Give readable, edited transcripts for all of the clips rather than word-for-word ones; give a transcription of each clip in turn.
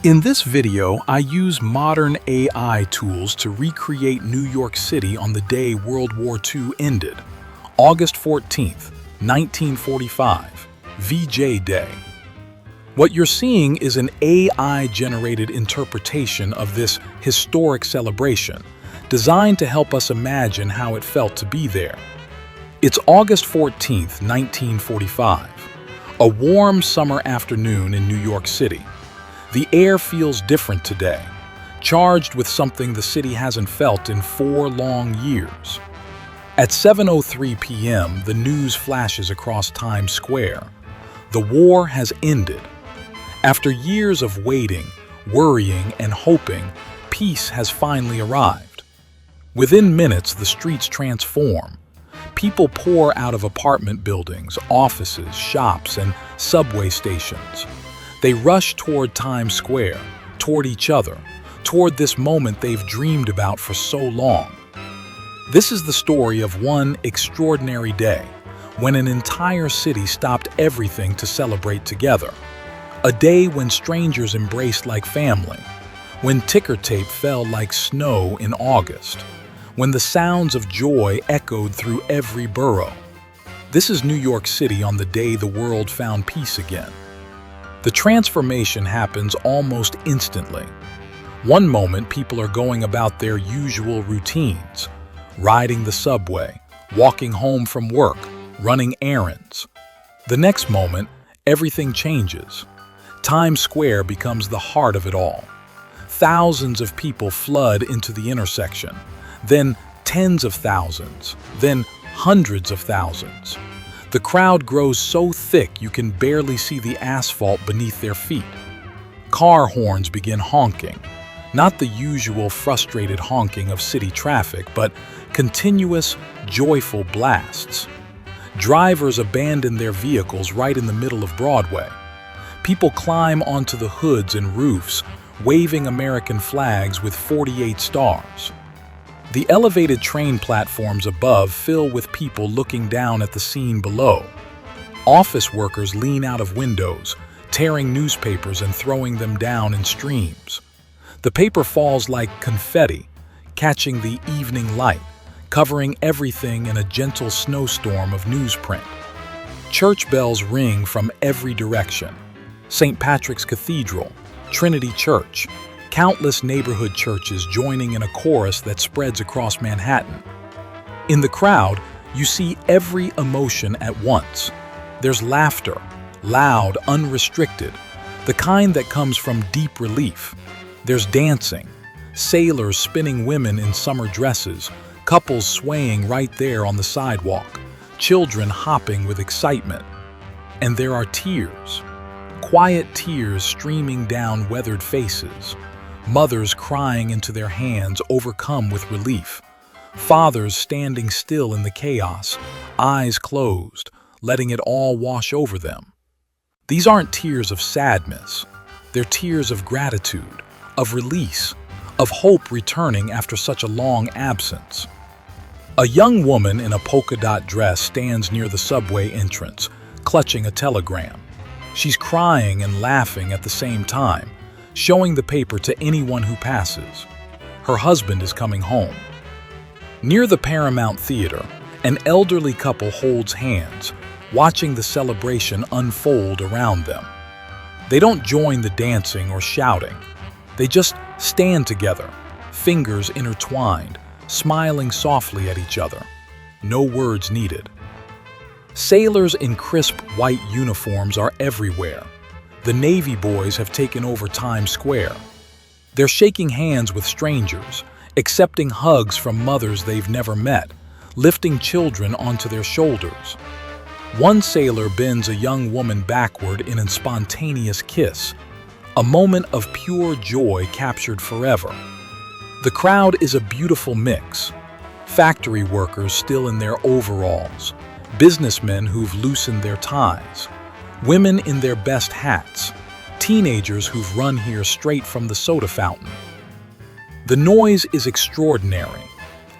In this video, I use modern AI tools to recreate New York City on the day World War II ended, August 14th, 1945, VJ Day. What you're seeing is an AI-generated interpretation of this historic celebration, designed to help us imagine how it felt to be there. It's August 14th, 1945, a warm summer afternoon in New York City. The air feels different today, charged with something the city hasn't felt in 4 long years. At 7:03 p.m., the news flashes across Times Square. The war has ended. After years of waiting, worrying, and hoping, peace has finally arrived. Within minutes, the streets transform. People pour out of apartment buildings, offices, shops, and subway stations. They rush toward Times Square, toward each other, toward this moment they've dreamed about for so long. This is the story of one extraordinary day, when an entire city stopped everything to celebrate together. A day when strangers embraced like family, when ticker tape fell like snow in August, when the sounds of joy echoed through every borough. This is New York City on the day the world found peace again. The transformation happens almost instantly. One moment, people are going about their usual routines, riding the subway, walking home from work, running errands. The next moment, everything changes. Times Square becomes the heart of it all. Thousands of people flood into the intersection, then tens of thousands, then hundreds of thousands. The crowd grows so thick you can barely see the asphalt beneath their feet. Car horns begin honking, not the usual frustrated honking of city traffic, but continuous, joyful blasts. Drivers abandon their vehicles right in the middle of Broadway. People climb onto the hoods and roofs, waving American flags with 48 stars. The elevated train platforms above fill with people looking down at the scene below. Office workers lean out of windows, tearing newspapers and throwing them down in streams. The paper falls like confetti, catching the evening light, covering everything in a gentle snowstorm of newsprint. Church bells ring from every direction. St. Patrick's Cathedral, Trinity Church, countless neighborhood churches joining in a chorus that spreads across Manhattan. In the crowd, you see every emotion at once. There's laughter, loud, unrestricted, the kind that comes from deep relief. There's dancing, sailors spinning women in summer dresses, couples swaying right there on the sidewalk, children hopping with excitement. And there are tears, quiet tears streaming down weathered faces. Mothers crying into their hands, overcome with relief. Fathers standing still in the chaos, eyes closed, letting it all wash over them. These aren't tears of sadness. They're tears of gratitude, of release, of hope returning after such a long absence. A young woman in a polka dot dress stands near the subway entrance, clutching a telegram. She's crying and laughing at the same time, showing the paper to anyone who passes. Her husband is coming home. Near the Paramount Theater, an elderly couple holds hands, watching the celebration unfold around them. They don't join the dancing or shouting. They just stand together, fingers intertwined, smiling softly at each other. No words needed. Sailors in crisp white uniforms are everywhere. The Navy boys have taken over Times Square. They're shaking hands with strangers, accepting hugs from mothers they've never met, lifting children onto their shoulders. One sailor bends a young woman backward in a spontaneous kiss, a moment of pure joy captured forever. The crowd is a beautiful mix. Factory workers still in their overalls, businessmen who've loosened their ties, women in their best hats, teenagers who've run here straight from the soda fountain. The noise is extraordinary,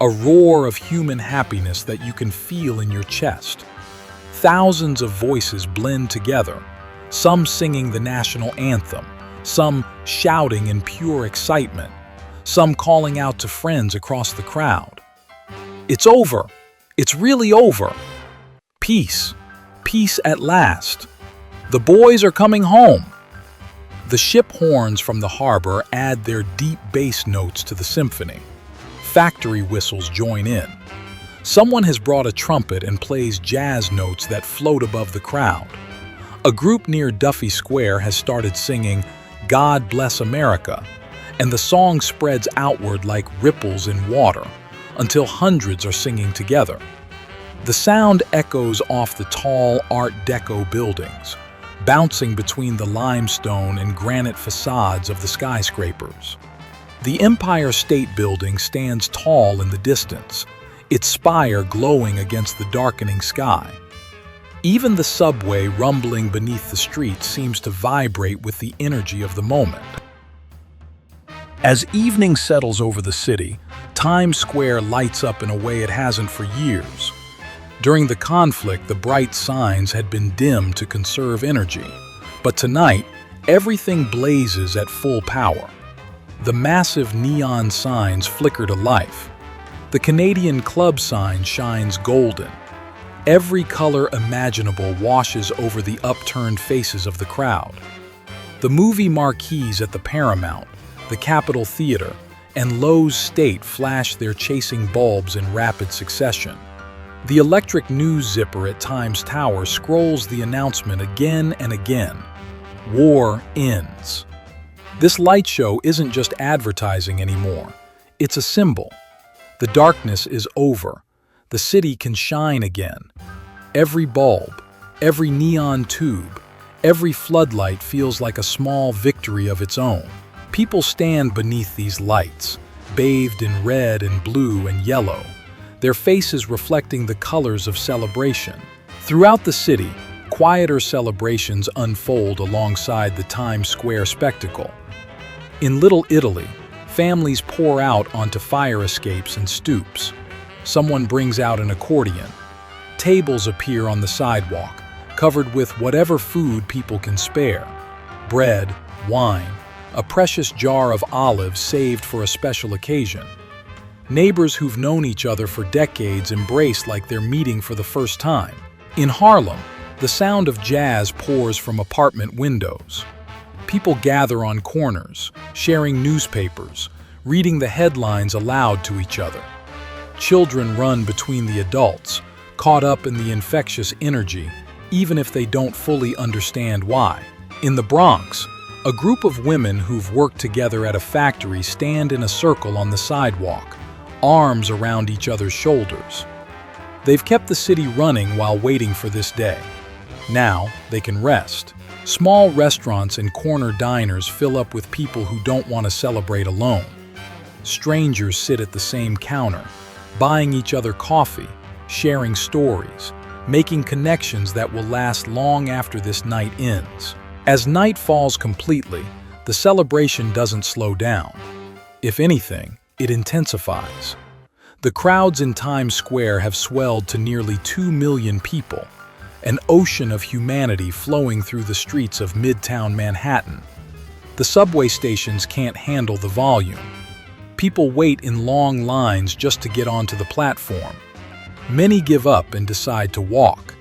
a roar of human happiness that you can feel in your chest. Thousands of voices blend together, some singing the national anthem, some shouting in pure excitement, some calling out to friends across the crowd. It's over! It's really over! Peace! Peace at last! The boys are coming home! The ship horns from the harbor add their deep bass notes to the symphony. Factory whistles join in. Someone has brought a trumpet and plays jazz notes that float above the crowd. A group near Duffy Square has started singing "God Bless America," and the song spreads outward like ripples in water until hundreds are singing together. The sound echoes off the tall Art Deco buildings, bouncing between the limestone and granite facades of the skyscrapers. The Empire State Building stands tall in the distance, its spire glowing against the darkening sky. Even the subway rumbling beneath the streets seems to vibrate with the energy of the moment. As evening settles over the city, Times Square lights up in a way it hasn't for years. During the conflict, the bright signs had been dimmed to conserve energy, but tonight, everything blazes at full power. The massive neon signs flicker to life. The Canadian Club sign shines golden. Every color imaginable washes over the upturned faces of the crowd. The movie marquees at the Paramount, the Capitol Theater, and Lowe's State flash their chasing bulbs in rapid succession. The electric news zipper at Times Tower scrolls the announcement again and again. War ends. This light show isn't just advertising anymore. It's a symbol. The darkness is over. The city can shine again. Every bulb, every neon tube, every floodlight feels like a small victory of its own. People stand beneath these lights, bathed in red and blue and yellow, their faces reflecting the colors of celebration. Throughout the city, quieter celebrations unfold alongside the Times Square spectacle. In Little Italy, families pour out onto fire escapes and stoops. Someone brings out an accordion. Tables appear on the sidewalk, covered with whatever food people can spare. Bread, wine, a precious jar of olives saved for a special occasion. Neighbors who've known each other for decades embrace like they're meeting for the first time. In Harlem, the sound of jazz pours from apartment windows. People gather on corners, sharing newspapers, reading the headlines aloud to each other. Children run between the adults, caught up in the infectious energy, even if they don't fully understand why. In the Bronx, a group of women who've worked together at a factory stand in a circle on the sidewalk, arms around each other's shoulders. They've kept the city running while waiting for this day. Now, they can rest. Small restaurants and corner diners fill up with people who don't want to celebrate alone. Strangers sit at the same counter, buying each other coffee, sharing stories, making connections that will last long after this night ends. As night falls completely, the celebration doesn't slow down. If anything, it intensifies. The crowds in Times Square have swelled to nearly 2 million people, an ocean of humanity flowing through the streets of Midtown Manhattan. The subway stations can't handle the volume. People wait in long lines just to get onto the platform. Many give up and decide to walk,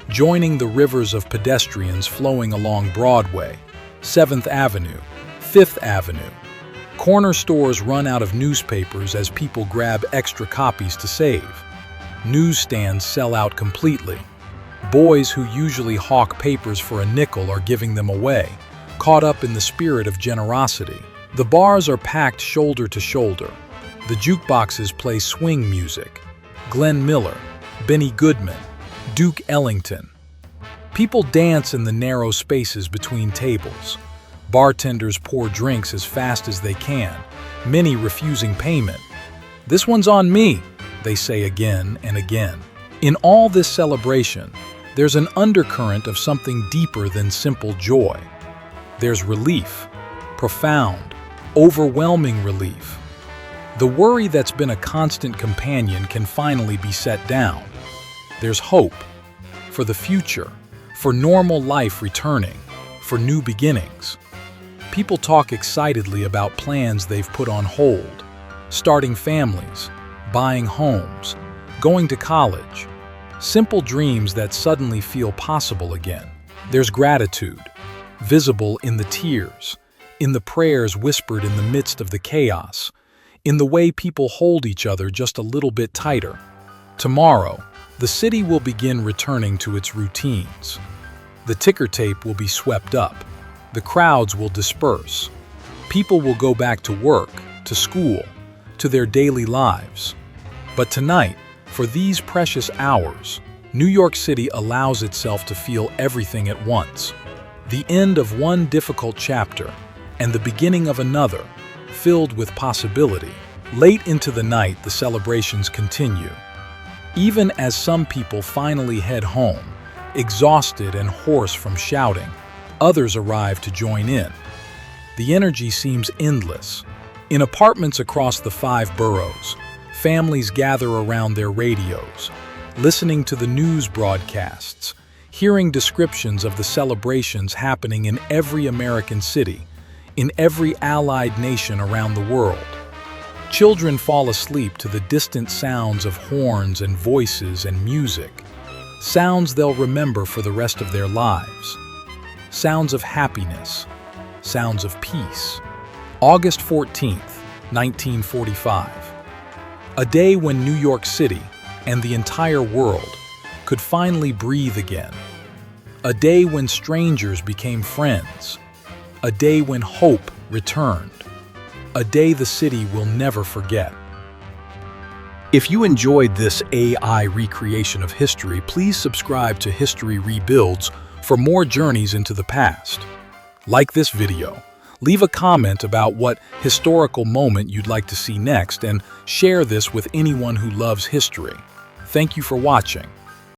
joining the rivers of pedestrians flowing along Broadway, 7th Avenue, 5th Avenue. Corner stores run out of newspapers as people grab extra copies to save. Newsstands sell out completely. Boys who usually hawk papers for a nickel are giving them away, caught up in the spirit of generosity. The bars are packed shoulder to shoulder. The jukeboxes play swing music. Glenn Miller, Benny Goodman, Duke Ellington. People dance in the narrow spaces between tables. Bartenders pour drinks as fast as they can, many refusing payment. "This one's on me," they say again and again. In all this celebration, there's an undercurrent of something deeper than simple joy. There's relief, profound, overwhelming relief. The worry that's been a constant companion can finally be set down. There's hope for the future, for normal life returning, for new beginnings. People talk excitedly about plans they've put on hold, starting families, buying homes, going to college, simple dreams that suddenly feel possible again. There's gratitude, visible in the tears, in the prayers whispered in the midst of the chaos, in the way people hold each other just a little bit tighter. Tomorrow, the city will begin returning to its routines. The ticker tape will be swept up. The crowds will disperse. People will go back to work, to school, to their daily lives. But tonight, for these precious hours, New York City allows itself to feel everything at once. The end of one difficult chapter and the beginning of another, filled with possibility. Late into the night, the celebrations continue. Even as some people finally head home, exhausted and hoarse from shouting, others arrive to join in. The energy seems endless. In apartments across the 5 boroughs, families gather around their radios, listening to the news broadcasts, hearing descriptions of the celebrations happening in every American city, in every allied nation around the world. Children fall asleep to the distant sounds of horns and voices and music, sounds they'll remember for the rest of their lives. Sounds of happiness, sounds of peace. August 14th, 1945. A day when New York City and the entire world could finally breathe again. A day when strangers became friends. A day when hope returned. A day the city will never forget. If you enjoyed this AI recreation of history, please subscribe to History Rebuilds for more journeys into the past. Like this video, leave a comment about what historical moment you'd like to see next, and share this with anyone who loves history. Thank you for watching.